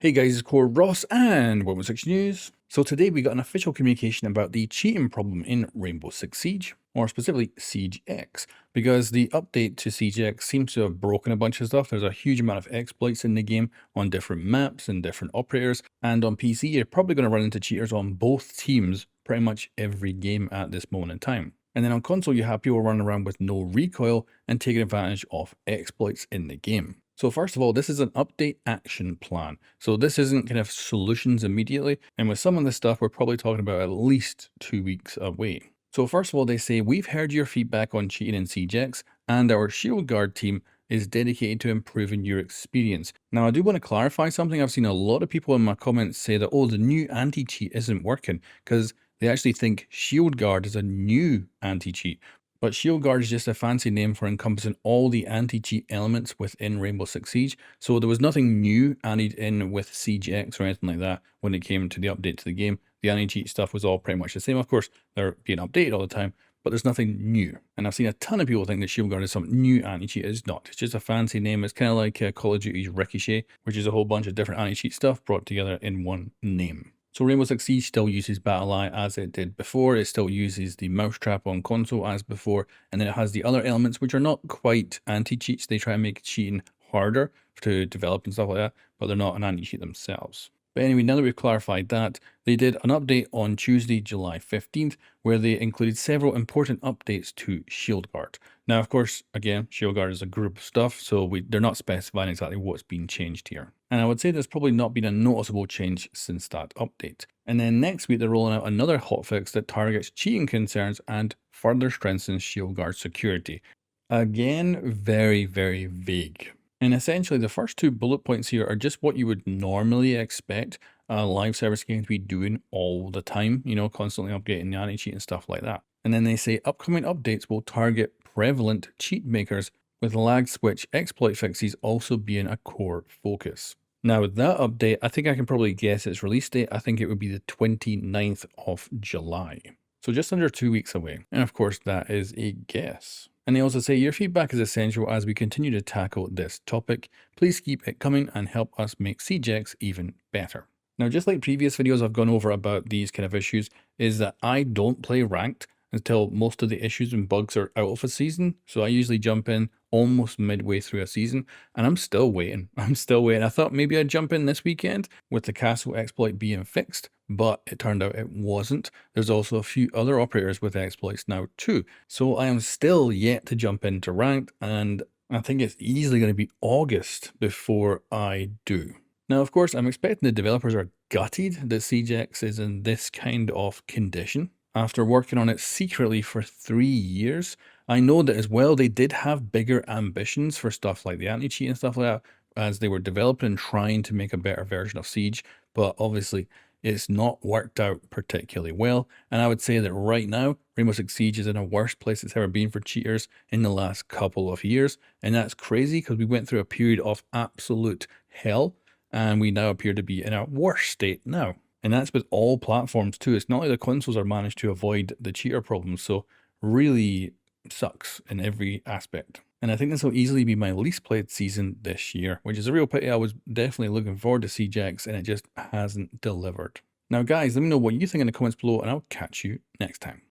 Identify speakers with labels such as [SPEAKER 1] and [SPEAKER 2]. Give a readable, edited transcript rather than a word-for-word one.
[SPEAKER 1] Hey guys, it's COREROSS and welcome to 6 News. So today we got an official communication about the cheating problem in Rainbow Six Siege, or specifically Siege X, because the update to Siege X seems to have broken a bunch of stuff. There's a huge amount of exploits in the game on different maps and different operators, and on PC you're probably going to run into cheaters on both teams pretty much every game at this moment in time. And then on console you have people running around with no recoil and taking advantage of exploits in the game. So first of all, this is an update action plan. So this isn't kind of solutions immediately. And with some of this stuff, we're probably talking about at least 2 weeks away. So first of all, they say, we've heard your feedback on cheating in CGX, and our Shieldguard team is dedicated to improving your experience. Now, I do want to clarify something. I've seen a lot of people in my comments say that, oh, the new anti-cheat isn't working, because they actually think Shieldguard is a new anti-cheat. But Shieldguard is just a fancy name for encompassing all the anti-cheat elements within Rainbow Six Siege. So there was nothing new added in with Siege X or anything like that when it came to the update to the game. The anti-cheat stuff was all pretty much the same. Of course, they're being updated all the time, but there's nothing new. And I've seen a ton of people think that Shieldguard is some new anti-cheat. It's not. It's just a fancy name. It's kind of like Call of Duty's Ricochet, which is a whole bunch of different anti-cheat stuff brought together in one name. So Rainbow Six Siege still uses BattlEye as it did before. It still uses the mousetrap on console as before. And then it has the other elements which are not quite anti-cheats. They try and make cheating harder to develop and stuff like that, but they're not an anti-cheat themselves. But anyway, now that we've clarified that, they did an update on Tuesday, July 15th, where they included several important updates to Shieldguard. Now, of course, again, Shieldguard is a group of stuff, so they're not specifying exactly what's being changed here. And I would say there's probably not been a noticeable change since that update. And then next week, they're rolling out another hotfix that targets cheating concerns and further strengthens Shieldguard security. Again, very, very vague. And essentially, the first two bullet points here are just what you would normally expect a live service game to be doing all the time, you know, constantly updating the anti-cheat and stuff like that. And then they say upcoming updates will target prevalent cheat makers, with lag switch exploit fixes also being a core focus. Now, with that update, I think I can probably guess its release date. I think it would be the 29th of July. So just under 2 weeks away. And of course, that is a guess. And they also say, your feedback is essential as we continue to tackle this topic. Please keep it coming and help us make CGX even better. Now, just like previous videos I've gone over about these kind of issues, is that I don't play ranked until most of the issues and bugs are out of a season. So I usually jump in almost midway through a season, and I'm still waiting. I thought maybe I'd jump in this weekend with the castle exploit being fixed, but it turned out it wasn't. There's also a few other operators with exploits now too. So I am still yet to jump into ranked, and I think it's easily going to be August before I do. Now, of course, I'm expecting the developers are gutted that CGX is in this kind of condition. After working on it secretly for 3 years, I know that as well they did have bigger ambitions for stuff like the anti-cheat and stuff like that as they were developing and trying to make a better version of Siege, but obviously it's not worked out particularly well. And I would say that right now, Rainbow Six Siege is in a worse place it's ever been for cheaters in the last couple of years. And that's crazy because we went through a period of absolute hell, and we now appear to be in a worse state now. And that's with all platforms too. It's not like the consoles are managed to avoid the cheater problems. So really sucks in every aspect. And I think this will easily be my least played season this year, which is a real pity. I was definitely looking forward to CGX and it just hasn't delivered. Now guys, let me know what you think in the comments below and I'll catch you next time.